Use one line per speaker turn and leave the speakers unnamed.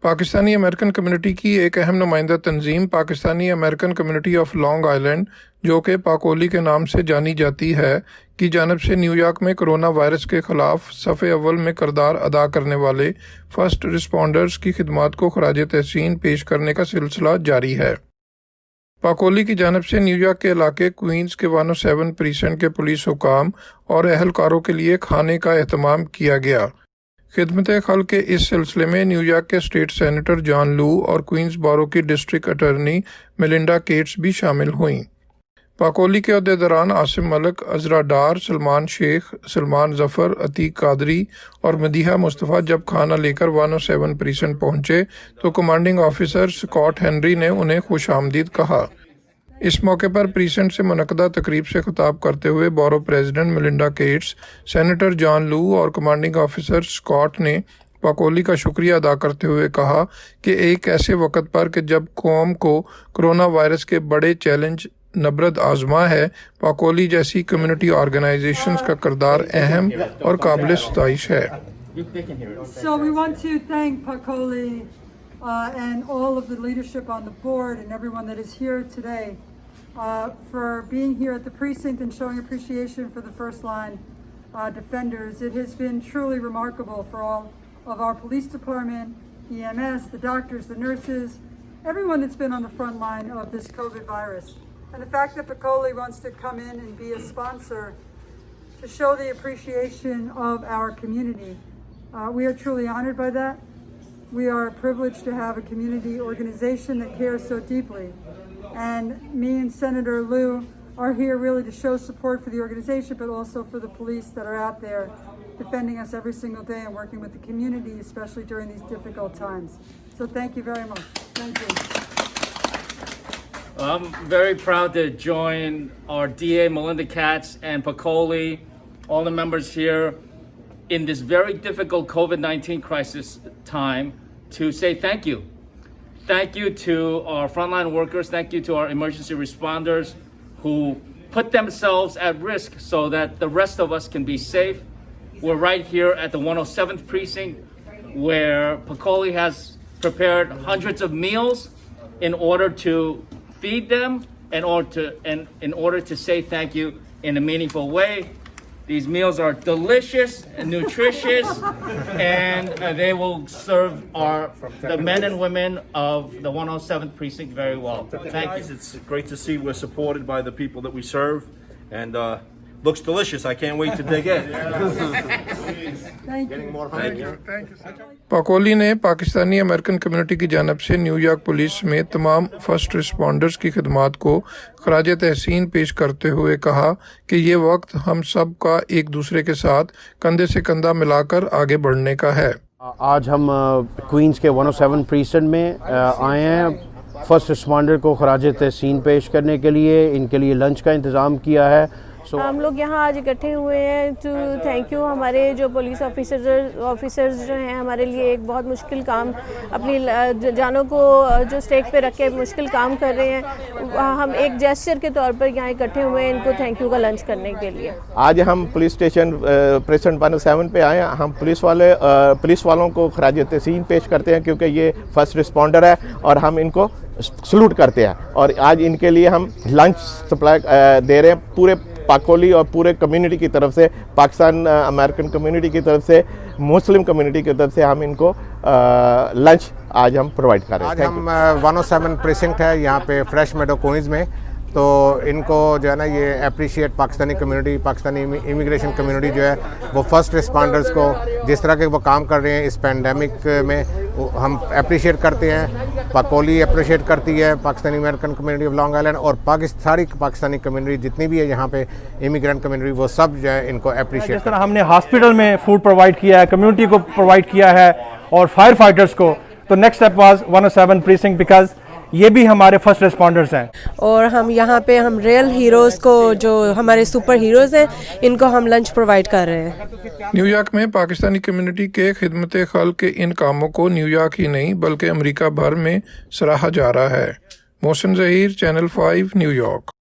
Pakistani American community की एक अहम नुमाइंदा तंजीम Pakistani American community of Long Island, जो कि पाकोली के नाम से जानी जाती है, की जानब से न्यूयॉर्क में कोरोना वायरस के ख़िलाफ़ सफ़े अव्वल में किरदार अदा करने वाले फ़र्स्ट रिस्पॉन्डर्स की खिदमात को खराज तहसीन पेश करने का सिलसिला जारी है। पाकोली की जानब से न्यूयॉर्क के इलाके क्वींस के 107 प्रीसेंट के पुलिस हुकाम और अहलकारों के लिए खाने का एहतमाम किया गया। खिदमत खल के इस सिलसिले में न्यूयॉर्क के स्टेट सेनेटर जॉन लू और क्वींस बारो की डिस्ट्रिक्ट अटॉर्नी मेलिंडा केट्स भी शामिल हुईं। पाकोली के अहदेदारान आसिम मलिक, अजरा डार, सलमान शेख, सलमान जफ़र, अतीक कादरी और मदीहा मुस्तफ़ा जब खाना लेकर 107 प्रीसेंट पहुंचे तो कमांडिंग ऑफिसर स्कॉट हेनरी ने उन्हें खुशामदीद कहा। इस मौके पर प्रीसेंट से मुनक़दा तकरीब से खिताब करते हुए बारो प्रेसिडेंट मेलिंडा केट्स, सेनेटर जॉन लू और कमांडिंग ऑफिसर स्कॉट ने पाकोली का शुक्रिया अदा करते हुए कहा कि एक ऐसे वक्त पर कि जब कौम को कोरोना वायरस के बड़े चैलेंज नबरद आजमा है, पाकोली जैसी कम्युनिटी ऑर्गेनाइजेशंस का किरदार अहम और काबिल सताइश है।
So we want to thank Pakoli and all of the leadership on the board and everyone that is here today for being here at the precinct and showing appreciation for the first line defenders. It has been truly remarkable for all of our police department, EMS, the doctors, the nurses, everyone that's been on the front line of this COVID virus. And the fact that Pakoli wants to come in and be a sponsor to show the appreciation of our community. We are truly honored by that. We are privileged to have a community organization that cares so deeply. And me and Senator Lieu are here really to show support for the organization, but also for the police that are out there defending us every single day and working with the community, especially during these difficult times. So thank you very much. Thank you.
I'm very proud to join our DA, Melinda Katz, and Pakoli, all the members here, in this very difficult COVID-19 crisis time, to say thank you. Thank you to our frontline workers. Thank you to our emergency responders who put themselves at risk so that the rest of us can be safe. We're right here at the 107th precinct, where Pakoli has prepared hundreds of meals in order to feed them in order to say thank you in a meaningful way. These meals are delicious and nutritious, and they will serve the men and women of the 107th precinct very well. Thank you.
It's great to see we're supported by the people that we serve, and looks delicious. I can't wait to dig in.
Thank you.
Thank you.
पाकोली ने Pakistani American community की जानब से New York police में तमाम first responders की खिदमात को खराज तहसीन पेश करते हुए कहा कि ये वक्त हम सब का एक दूसरे के साथ कंधे से कंधा मिलाकर आगे बढ़ने का है।
आज हम क्वींस के 107 प्रीसेंट में आए हैं फर्स्ट रिस्पॉन्डर को खराज तहसीन पेश करने के लिए। इनके लिए लंच का इंतज़ाम किया है।
हम लोग यहाँ आज इकट्ठे हुए हैं टू थैंक यू हमारे जो पुलिस ऑफिसर्स जो हैं, हमारे लिए एक बहुत मुश्किल काम, अपनी जानों को जो स्टेक पे रख के मुश्किल काम कर रहे हैं। हम एक जेस्चर के तौर पर यहाँ इकट्ठे हुए हैं इनको थैंक यू का लंच करने के लिए।
आज हम पुलिस स्टेशन प्रेसिडेंट 107 पे आए हैं। हम पुलिस वालों को खराज तहसीन पेश करते हैं क्योंकि ये फर्स्ट रिस्पॉन्डर है और हम इनको सलूट करते हैं। और आज इनके लिए हम लंच सप्लाई दे रहे हैं पूरे पाकोली और पूरे कम्युनिटी की तरफ से, पाकिस्तान अमेरिकन कम्युनिटी की तरफ से, मुस्लिम कम्युनिटी की तरफ से हम इनको लंच आज हम प्रोवाइड कर रहे हैं।
आज हम 107 प्रेसिडेंट है यहाँ पे फ्रेश मेडो क्वींस में, तो इनको जो है ना ये appreciate Pakistani community, Pakistani immigration community जो है वो फर्स्ट रिस्पॉन्डर्स को जिस तरह के वो काम कर रहे हैं इस पैंडेमिक में, हम अप्रिशिएट करते हैं। पाकोली अप्रिशिएट करती है, Pakistani American community of Long island और सारी पाकिस्तानी कम्युनिटी जितनी भी है यहाँ पे इमिग्रेंट कम्युनिटी, वो सब जो है इनको अप्रिशिएट।
जिस तरह हमने हॉस्पिटल में फूड प्रोवाइड किया है, कम्युनिटी को प्रोवाइड किया है और फायर फाइटर्स को, तो next step was 107 precinct because ये भी हमारे फर्स्ट रिस्पॉन्डर्स हैं।
और हम यहाँ पे हम रियल हीरोज़ को, जो हमारे सुपर हीरोज़ हैं, इनको हम लंच प्रोवाइड कर रहे हैं।
न्यूयॉर्क में पाकिस्तानी कम्युनिटी के खिदमत खल के इन कामों को न्यूयॉर्क ही नहीं बल्कि अमेरिका भर में सराहा जा रहा है। Mohsin Zaheer, channel 5, New York.